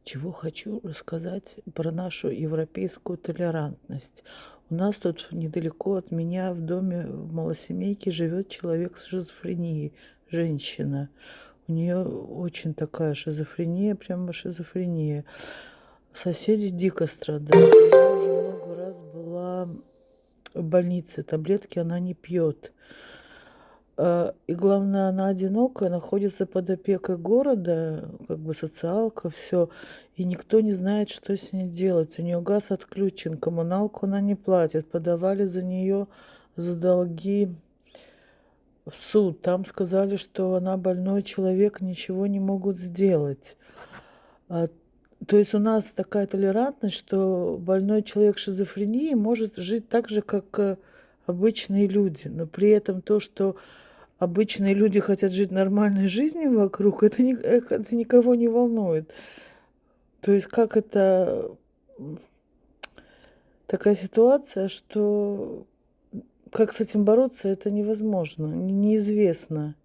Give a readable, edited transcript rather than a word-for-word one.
Чего хочу рассказать про нашу европейскую толерантность. У нас тут недалеко от меня в доме в малосемейке живет человек с шизофренией, женщина. У нее очень такая шизофрения, прямо шизофрения. Соседи дико страдают. Я уже много раз была в больнице, таблетки она не пьет. И главное, она одинокая, находится под опекой города, как бы социалка, все, и никто не знает, что с ней делать. У нее газ отключен, коммуналку она не платит, подавали за нее за долги в суд. Там сказали, что она больной человек, ничего не могут сделать. А, то есть у нас такая толерантность, что больной человек шизофрении может жить так же, как обычные люди, но при этом то, что обычные люди хотят жить нормальной жизнью вокруг, это никого не волнует. То есть как это такая ситуация, что как с этим бороться, это невозможно, неизвестно.